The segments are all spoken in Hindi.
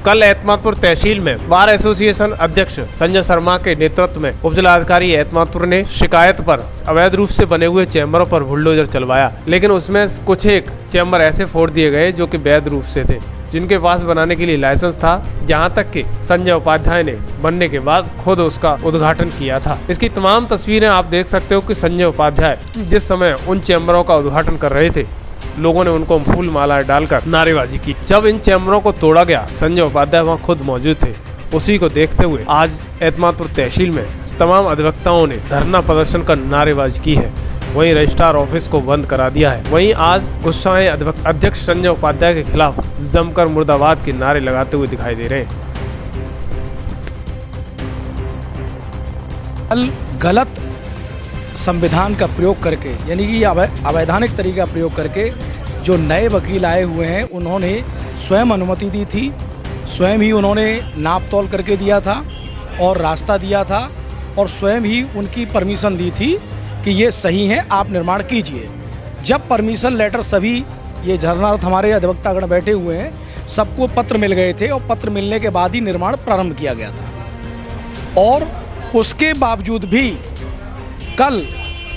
कल एतमादपुर तहसील में बार एसोसिएशन अध्यक्ष संजय शर्मा के नेतृत्व में उपजिलाधिकारी एतमादपुर ने शिकायत पर अवैध रूप से बने हुए चैम्बरों पर बुलडोजर चलवाया, लेकिन उसमें कुछ एक चैम्बर ऐसे फोड़ दिए गए जो कि वैध रूप से थे, जिनके पास बनाने के लिए लाइसेंस था। यहाँ तक कि संजय उपाध्याय ने बनने के बाद खुद उसका उद्घाटन किया था। इसकी तमाम तस्वीरें आप देख सकते हो कि संजय उपाध्याय जिस समय उन चैम्बरों का उद्घाटन कर रहे थे, लोगों ने उनको फूल माला डालकर नारेबाजी की। जब इन चैम्बरों को तोड़ा गया, संजय उपाध्याय वहाँ खुद मौजूद थे। उसी को देखते हुए आज एतमादपुर तहसील में तमाम अधिवक्ताओं ने धरना प्रदर्शन कर नारेबाजी की है। वहीं रजिस्ट्रार ऑफिस को बंद करा दिया है। वहीं आज गुस्साए अध्यक्ष संजय उपाध्याय के खिलाफ जमकर मुर्दाबाद के नारे लगाते हुए दिखाई दे रहे हैं। गलत संविधान का प्रयोग करके, यानी कि अवैधानिक तरीके का प्रयोग करके जो नए वकील आए हुए हैं, उन्होंने स्वयं अनुमति दी थी, स्वयं ही उन्होंने नाप तोल करके दिया था और रास्ता दिया था और स्वयं ही उनकी परमिशन दी थी कि ये सही है, आप निर्माण कीजिए। जब परमिशन लेटर सभी ये झरनार्थ हमारे अधिवक्तागण बैठे हुए हैं, सबको पत्र मिल गए थे और पत्र मिलने के बाद ही निर्माण प्रारंभ किया गया था। और उसके बावजूद भी कल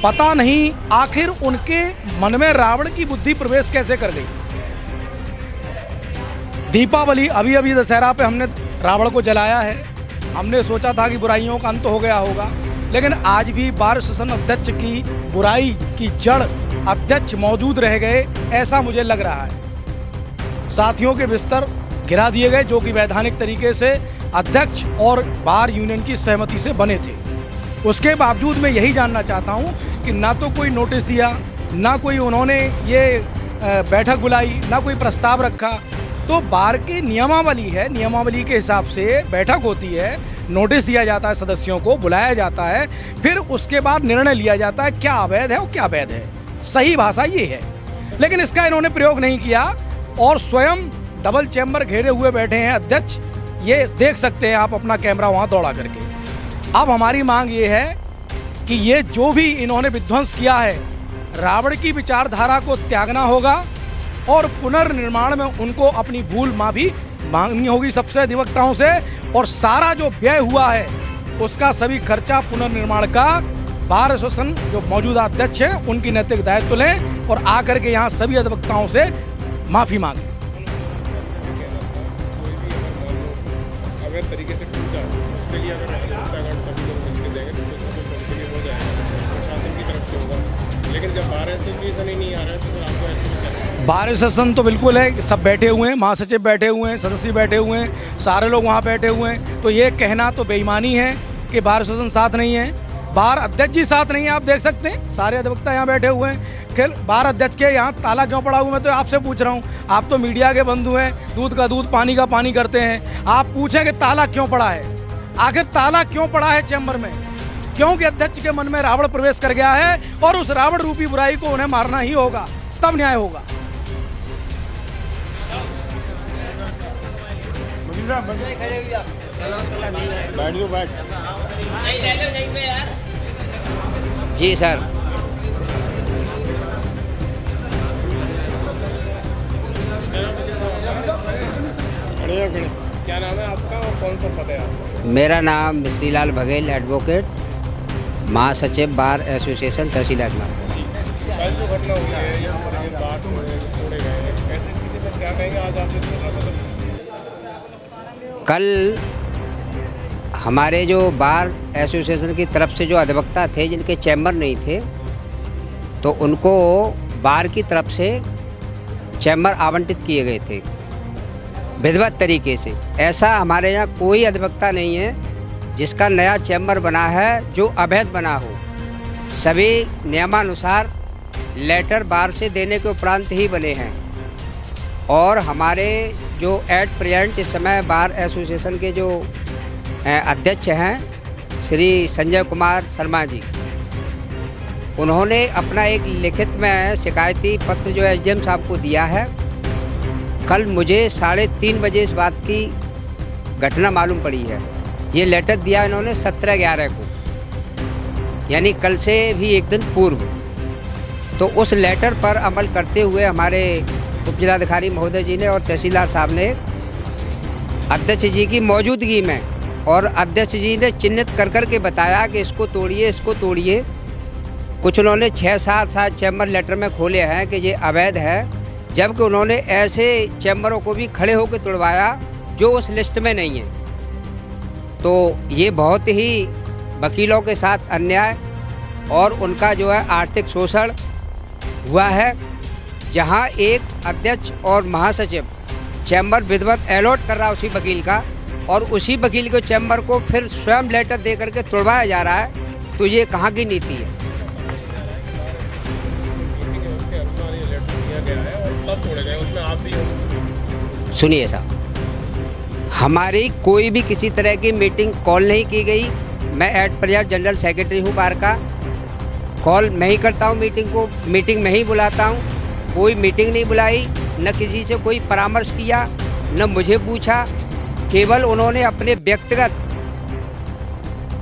पता नहीं आखिर उनके मन में रावण की बुद्धि प्रवेश कैसे कर गई। दीपावली अभी दशहरा पे हमने रावण को जलाया है। हमने सोचा था कि बुराइयों का अंत हो गया होगा, लेकिन आज भी बार एसोसिएशन अध्यक्ष की बुराई की जड़ अध्यक्ष मौजूद रह गए, ऐसा मुझे लग रहा है। साथियों के बिस्तर गिरा दिए गए जो कि वैधानिक तरीके से अध्यक्ष और बार यूनियन की सहमति से बने थे। उसके बावजूद मैं यही जानना चाहता हूं कि ना तो कोई नोटिस दिया, ना कोई उन्होंने ये बैठक बुलाई, ना कोई प्रस्ताव रखा। तो बार की नियमावली है, नियमावली के हिसाब से बैठक होती है, नोटिस दिया जाता है, सदस्यों को बुलाया जाता है, फिर उसके बाद निर्णय लिया जाता है क्या अवैध है और क्या वैध है। सही भाषा ये है, लेकिन इसका इन्होंने प्रयोग नहीं किया और स्वयं डबल चैम्बर घेरे हुए बैठे हैं अध्यक्ष। ये देख सकते हैं आप अपना कैमरा वहाँ दौड़ा करके। अब हमारी मांग ये है कि ये जो भी इन्होंने विध्वंस किया है, रावण की विचारधारा को त्यागना होगा और पुनर्निर्माण में उनको अपनी भूल माफी मांगनी होगी सबसे अधिवक्ताओं से, और सारा जो व्यय हुआ है उसका सभी खर्चा पुनर्निर्माण का बार एसोसिएशन जो मौजूदा अध्यक्ष हैं उनकी नैतिक दायित्व लें और आकर के यहाँ सभी अधिवक्ताओं से माफी मांगें। अगर तरीके से टूटा उसके लिए अगर अधिवक्तागण सभी लोग मिलकर देंगे तो उसके लिए हो जाएगा, प्रशासन की तरफ से होगा। लेकिन जब बार एसोसिएशन ही नहीं आ रहा है तो फिर आपको ऐसे बार एसोसिएशन तो बिल्कुल है, सब बैठे हुए हैं, महासचिव बैठे हुए हैं, सदस्य बैठे हुए हैं, सारे लोग वहाँ बैठे हुए हैं। तो ये कहना तो बेईमानी है कि बार एसोसिएशन साथ नहीं है, बार अध्यक्ष जी साथ नहीं है। आप देख सकते हैं सारे अधिवक्ता यहाँ बैठे हुए हैं। खैर बार अध्यक्ष के यहाँ ताला क्यों पड़ा हुआ, मैं तो आपसे पूछ रहा हूँ। आप तो मीडिया के बंधु हैं, दूध का दूध पानी का पानी करते हैं। आप पूछें कि ताला क्यों पड़ा है, आखिर ताला क्यों पड़ा है चैम्बर में? क्योंकि अध्यक्ष के मन में रावण प्रवेश कर गया है और उस रावण रूपी बुराई को उन्हें मारना ही होगा, तब न्याय होगा। जी सर। क्या नाम है आपका और कौन सा पद है आपका? मेरा नाम मिश्रीलाल बघेल, एडवोकेट, महासचिव बार एसोसिएशन तहसील एतमादपुर। कल जो घटना हुई है यहाँ पर ये बात तोड़े गए हैं, ऐसी स्थिति में क्या कहेंगे आज आपने? कल हमारे जो बार एसोसिएशन की तरफ से जो अधिवक्ता थे जिनके चैम्बर नहीं थे, तो उनको बार की तरफ से चैम्बर आवंटित किए गए थे विधिवत तरीके से। ऐसा हमारे यहाँ कोई अधिवक्ता नहीं है जिसका नया चैम्बर बना है जो अवैध बना हो। सभी नियमानुसार लेटर बार से देने के उपरांत ही बने हैं। और हमारे जो एट प्रेजेंट इस समय बार एसोसिएशन के जो अध्यक्ष हैं श्री संजय कुमार शर्मा जी, उन्होंने अपना एक लिखित में शिकायती पत्र जो एसडीएम साहब को दिया है। कल मुझे 3:30 बजे इस बात की घटना मालूम पड़ी है। ये लेटर दिया इन्होंने 17/11 को, यानी कल से भी एक दिन पूर्व। तो उस लेटर पर अमल करते हुए हमारे उपजिलाधिकारी महोदय जी ने और तहसीलदार साहब ने अध्यक्ष जी की मौजूदगी में, और अध्यक्ष जी ने चिन्हित कर कर के बताया कि इसको तोड़िए, इसको तोड़िए। कुछ उन्होंने 6-7 चैम्बर लेटर में खोले हैं कि ये अवैध है, जबकि उन्होंने ऐसे चैम्बरों को भी खड़े होकर तोड़वाया जो उस लिस्ट में नहीं है। तो ये बहुत ही वकीलों के साथ अन्याय और उनका जो है आर्थिक शोषण हुआ है, जहां एक अध्यक्ष और महासचिव चैम्बर विधिवत अलॉट कर रहा है उसी वकील का, और उसी वकील को चैम्बर को फिर स्वयं लेटर दे करके तोड़वाया जा रहा है। तो ये कहाँ की नीति है? उसके अनुसार ये लेटर दिया गया है और तब तोड़े गए, उसमें आप भी हो। सुनिए साहब, हमारी कोई भी किसी तरह की मीटिंग कॉल नहीं की गई। मैं एट प्रेजेंट जनरल सेक्रेटरी हूँ बार का। कॉल मैं ही करता हूँ मीटिंग को, मीटिंग में ही बुलाता हूँ। कोई मीटिंग नहीं बुलाई, न किसी से कोई परामर्श किया, न मुझे पूछा। केवल उन्होंने अपने व्यक्तिगत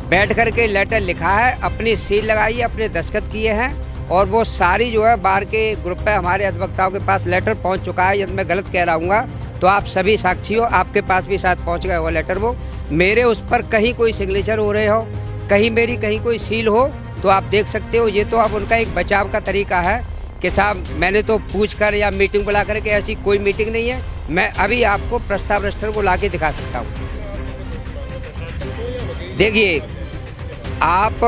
बैठ कर के लेटर लिखा है, अपनी सील लगाई है, अपने दस्तखत किए हैं, और वो सारी जो है बार के ग्रुप पे हमारे अधिवक्ताओं के पास लेटर पहुंच चुका है। यदि मैं गलत कह रहा हूँगा तो आप सभी साक्षी हो, आपके पास भी शायद पहुंच गया हुआ लेटर। वो मेरे उस पर कहीं कोई सिग्नेचर हो रहे हो, कहीं मेरी कहीं कोई सील हो, तो आप देख सकते हो। ये तो अब उनका एक बचाव का तरीका है कि साहब मैंने तो पूछ कर या मीटिंग बुला कर के, ऐसी कोई मीटिंग नहीं है। मैं अभी आपको प्रस्ताव रजिस्टर को ला के दिखा सकता हूँ। देखिए आप,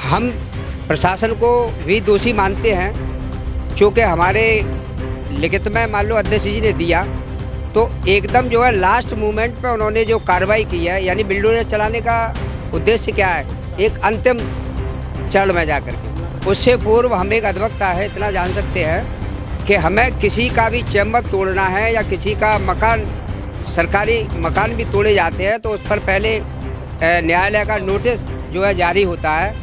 हम प्रशासन को भी दोषी मानते हैं, चूँकि हमारे लिखित में मान लो अध्यक्ष जी ने दिया, तो एकदम जो है लास्ट मोमेंट पे उन्होंने जो कार्रवाई की है, यानी बिल्डोजर चलाने का उद्देश्य क्या है, एक अंतिम चरण में जाकर के। उससे पूर्व हम एक अधिवक्ता है, इतना जान सकते हैं कि हमें किसी का भी चैम्बर तोड़ना है या किसी का मकान, सरकारी मकान भी तोड़े जाते हैं, तो उस पर पहले न्यायालय का नोटिस जो है जारी होता है।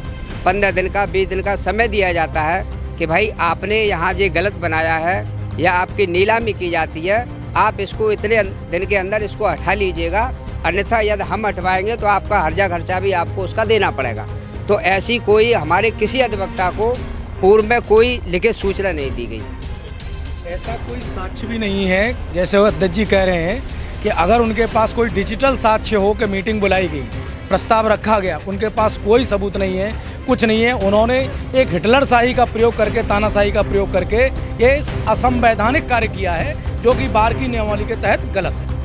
15 दिन का 20 दिन का समय दिया जाता है कि भाई आपने यहाँ ये गलत बनाया है या आपकी नीलामी की जाती है, आप इसको इतने दिन के अंदर इसको हटा लीजिएगा, अन्यथा यदि हम हटवाएंगे तो आपका हर्जा खर्चा भी आपको उसका देना पड़ेगा। तो ऐसी कोई हमारे किसी अधिवक्ता को पूर्व में कोई लिखित सूचना नहीं दी गई। ऐसा कोई साक्ष्य भी नहीं है, जैसे वो अध्यक्ष जी कह रहे हैं कि अगर उनके पास कोई डिजिटल साक्ष्य हो कि मीटिंग बुलाई गई, प्रस्ताव रखा गया, उनके पास कोई सबूत नहीं है, कुछ नहीं है। उन्होंने एक हिटलरशाही का प्रयोग करके, तानाशाही का प्रयोग करके ये असंवैधानिक कार्य किया है, जो कि बार की नियमावली के तहत गलत है।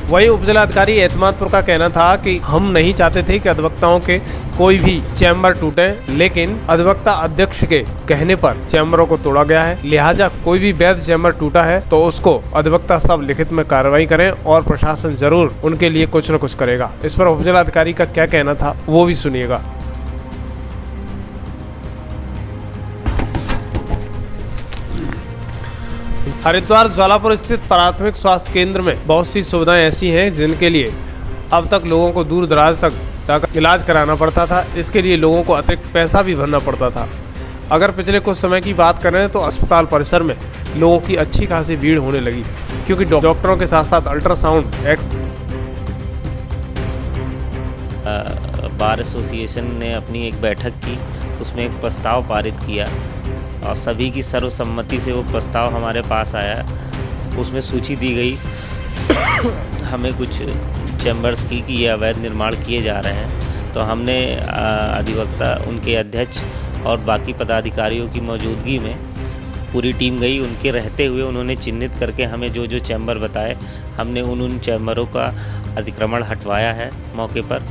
वही उपजिलाधिकारी एतमादपुर का कहना था कि हम नहीं चाहते थे कि अधिवक्ताओं के कोई भी चैम्बर टूटे, लेकिन अधिवक्ता अध्यक्ष के कहने पर चैम्बरों को तोड़ा गया है। लिहाजा कोई भी वैध चैम्बर टूटा है तो उसको अधिवक्ता सब लिखित में कार्रवाई करें, और प्रशासन जरूर उनके लिए कुछ न कुछ करेगा। इस पर उपजिलाधिकारी का क्या कहना था वो भी सुनिएगा। हरिद्वार ज्वालापुर स्थित प्राथमिक स्वास्थ्य केंद्र में बहुत सी सुविधाएं ऐसी हैं जिनके लिए अब तक लोगों को दूर दराज तक जाकर इलाज कराना पड़ता था। इसके लिए लोगों को अतिरिक्त पैसा भी भरना पड़ता था। अगर पिछले कुछ समय की बात करें तो अस्पताल परिसर में लोगों की अच्छी खासी भीड़ होने लगी, क्योंकि डॉक्टरों के साथ साथ अल्ट्रासाउंड बार एसोसिएशन ने अपनी एक बैठक की, उसमें एक प्रस्ताव पारित किया और सभी की सर्वसम्मति से वो प्रस्ताव हमारे पास आया। उसमें सूची दी गई हमें कुछ चैम्बर्स की कि ये अवैध निर्माण किए जा रहे हैं। तो हमने अधिवक्ता, उनके अध्यक्ष और बाकी पदाधिकारियों की मौजूदगी में पूरी टीम गई। उनके रहते हुए उन्होंने चिन्हित करके हमें जो जो चैम्बर बताए, हमने उन चैम्बरों का अतिक्रमण हटवाया है मौके पर,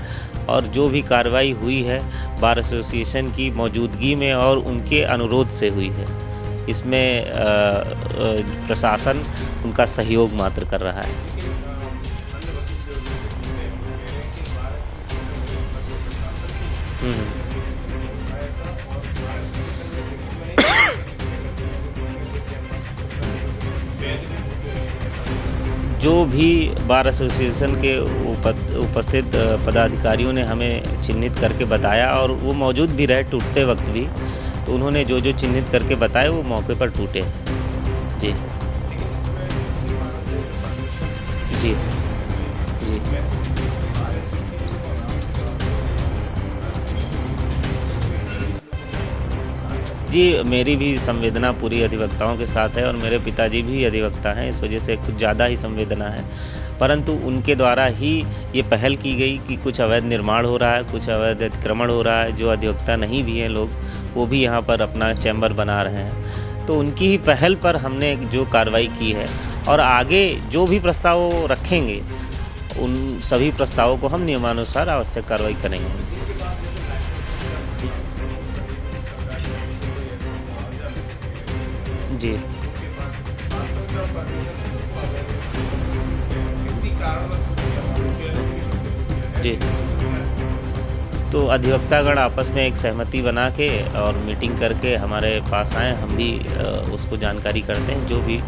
और जो भी कार्रवाई हुई है बार एसोसिएशन की मौजूदगी में और उनके अनुरोध से हुई है। इसमें प्रशासन उनका सहयोग मात्र कर रहा है। जो भी बार एसोसिएशन के उपस्थित पदाधिकारियों ने हमें चिन्हित करके बताया, और वो मौजूद भी रहे टूटते वक्त भी, तो उन्होंने जो जो चिन्हित करके बताए वो मौके पर टूटे हैं। जी जी जी जी, मेरी भी संवेदना पूरी अधिवक्ताओं के साथ है और मेरे पिताजी भी अधिवक्ता हैं, इस वजह से कुछ ज़्यादा ही संवेदना है। परंतु उनके द्वारा ही ये पहल की गई कि कुछ अवैध निर्माण हो रहा है, कुछ अवैध अतिक्रमण हो रहा है, जो अधिवक्ता नहीं भी हैं लोग, वो भी यहाँ पर अपना चैम्बर बना रहे हैं। तो उनकी ही पहल पर हमने जो कार्रवाई की है और आगे जो भी प्रस्ताव रखेंगे, उन सभी प्रस्तावों को हम नियमानुसार आवश्यक कार्रवाई करेंगे। जी जी, तो अधिवक्तागण आपस में एक सहमति बना के और मीटिंग करके हमारे पास आए, हम भी उसको जानकारी करते हैं, जो भी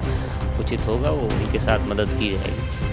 उचित होगा वो उनके साथ मदद की जाएगी।